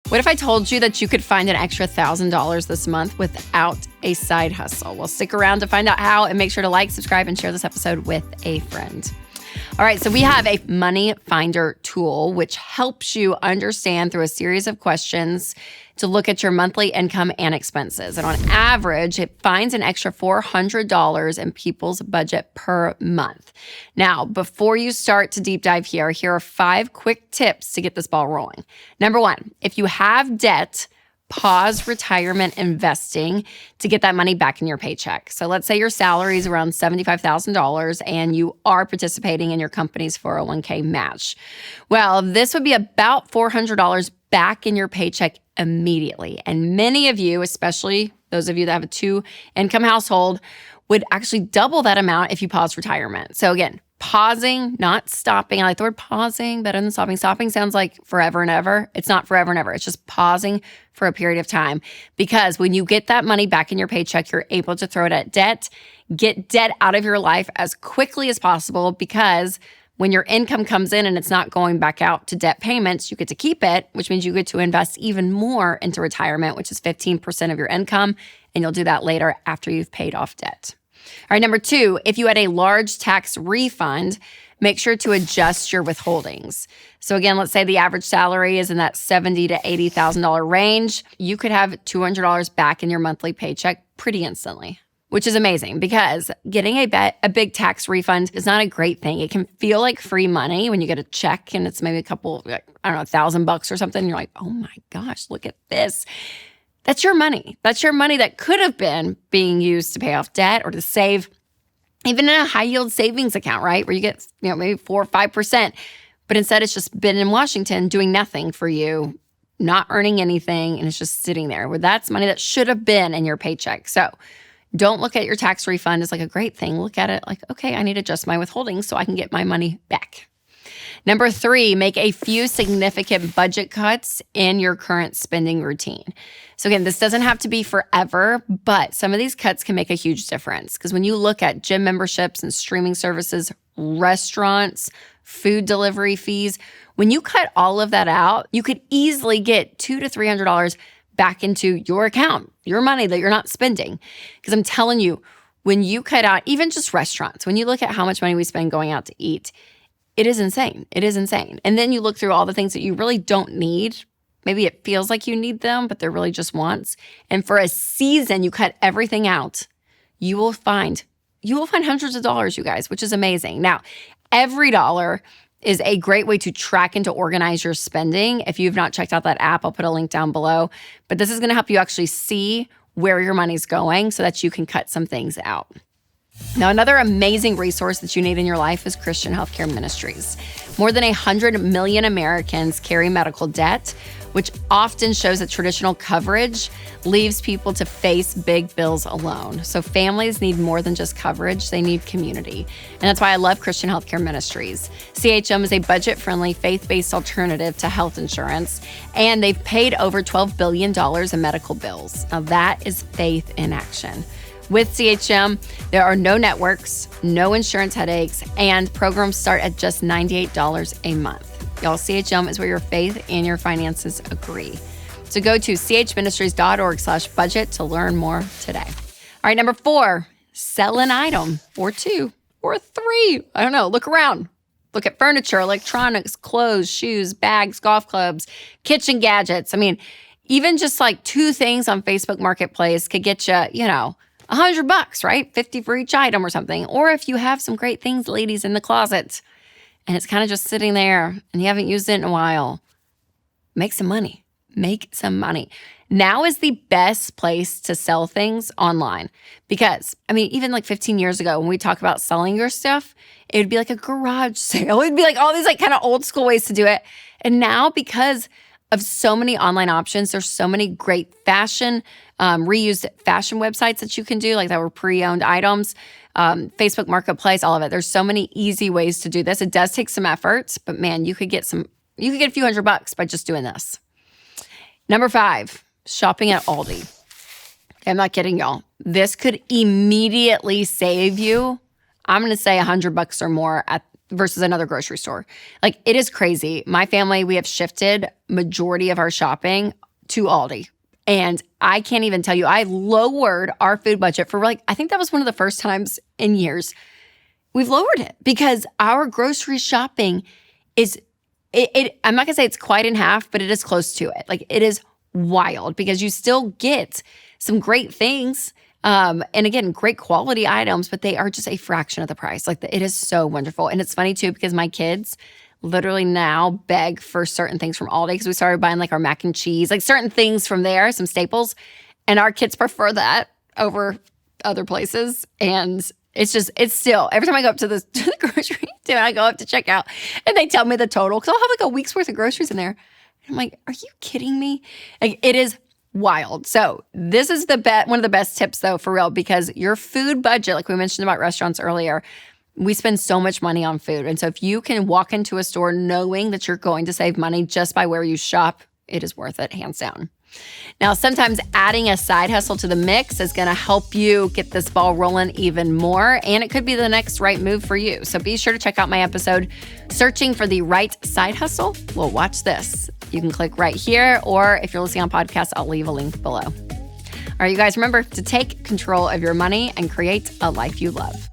What if I told you that you could find an extra $1,000 this month without a side hustle? Well, stick around to find out how, and make sure to like, subscribe, and share this episode with a friend. All right, so we have a money finder tool, which helps you understand through a series of questions to look at your monthly income and expenses. And on average, it finds an extra $400 in people's budget per month. Now, before you start to deep dive here are 5 quick tips to get this ball rolling. Number 1, if you have debt, pause retirement investing to get that money back in your paycheck. So let's say your salary is around $75,000 and you are participating in your company's 401k match. Well, this would be about $400 back in your paycheck immediately. And many of you, especially those of you that have a 2-income household, would actually double that amount if you pause retirement. So again, pausing, not stopping. I like the word pausing better than stopping. Stopping sounds like forever and ever. It's not forever and ever. It's just pausing for a period of time. Because when you get that money back in your paycheck, you're able to throw it at debt, get debt out of your life as quickly as possible, because when your income comes in and it's not going back out to debt payments, you get to keep it, which means you get to invest even more into retirement, which is 15% of your income. And you'll do that later after you've paid off debt. All right, number 2, if you had a large tax refund, make sure to adjust your withholdings. So again, let's say the average salary is in that $70,000 to $80,000 range. You could have $200 back in your monthly paycheck pretty instantly, which is amazing, because getting a big tax refund is not a great thing. It can feel like free money when you get a check and it's maybe a couple, $1,000 or something. And you're like, oh my gosh, look at this. That's your money. That's your money that could have been being used to pay off debt or to save, even in a high yield savings account, right? Where you get, maybe 4 or 5%, but instead it's just been in Washington doing nothing for you, not earning anything, and it's just sitting there. Well, that's money that should have been in your paycheck. So don't look at your tax refund as like a great thing. Look at it like, okay, I need to adjust my withholdings so I can get my money back. Number 3, make a few significant budget cuts in your current spending routine. So again, this doesn't have to be forever, but some of these cuts can make a huge difference, because when you look at gym memberships and streaming services, restaurants, food delivery fees, when you cut all of that out, you could easily get $200 to $300 back into your account, your money that you're not spending. Because I'm telling you, when you cut out even just restaurants, when you look at how much money we spend going out to eat, it is insane. It is insane. And then you look through all the things that you really don't need. Maybe it feels like you need them, but they're really just wants. And for a season, you cut everything out. You will find hundreds of dollars, you guys, which is amazing. Now, every dollar is a great way to track and to organize your spending. If you've not checked out that app, I'll put a link down below. But this is going to help you actually see where your money's going so that you can cut some things out. Now, another amazing resource that you need in your life is Christian Healthcare Ministries. More than 100 million Americans carry medical debt, which often shows that traditional coverage leaves people to face big bills alone. So families need more than just coverage, they need community. And that's why I love Christian Healthcare Ministries. CHM is a budget-friendly, faith-based alternative to health insurance, and they've paid over $12 billion in medical bills. Now that is faith in action. With CHM, there are no networks, no insurance headaches, and programs start at just $98 a month. Y'all, CHM is where your faith and your finances agree. So go to chministries.org/budget to learn more today. All right, number 4, sell an item or 2 or 3. I don't know. Look around. Look at furniture, electronics, clothes, shoes, bags, golf clubs, kitchen gadgets. I mean, even just like 2 things on Facebook Marketplace could get you, $100, right? 50 for each item or something. Or if you have some great things, ladies, in the closet, and it's kind of just sitting there and you haven't used it in a while, make some money. Make some money. Now is the best place to sell things online, because, even like 15 years ago, when we talk about selling your stuff, it would be like a garage sale. It'd be like all these like kind of old school ways to do it. And now, because of so many online options, there's so many great fashion, reused fashion websites that you can do, like that were pre-owned items, Facebook Marketplace, all of it. There's so many easy ways to do this. It does take some effort, but man, you could get a few $100 by just doing this. Number 5, shopping at Aldi. I'm not kidding, y'all. This could immediately save you, I'm going to say $100 or more versus another grocery store. Like, it is crazy. My family, we have shifted majority of our shopping to Aldi. And I can't even tell you, I lowered our food budget for I think that was one of the first times in years we've lowered it, because our grocery shopping is, I'm not gonna say it's quite in half, but it is close to it. Like, it is wild, because you still get some great things. And again, great quality items, but they are just a fraction of the price. Like, it is so wonderful. And it's funny too, because my kids literally now beg for certain things from Aldi, because we started buying like our mac and cheese, like certain things from there, some staples. And our kids prefer that over other places. And it's still, every time I go up to the grocery store, I go up to check out and they tell me the total, because I'll have like a week's worth of groceries in there. I'm like, are you kidding me? Like, it is wild. So this is one of the best tips though, for real, because your food budget, like we mentioned about restaurants earlier, we spend so much money on food. And so if you can walk into a store knowing that you're going to save money just by where you shop, it is worth it, hands down. Now, sometimes adding a side hustle to the mix is going to help you get this ball rolling even more, and it could be the next right move for you. So be sure to check out my episode, Searching for the Right Side Hustle. Well, watch this. You can click right here, or if you're listening on podcast, I'll leave a link below. All right, you guys, remember to take control of your money and create a life you love.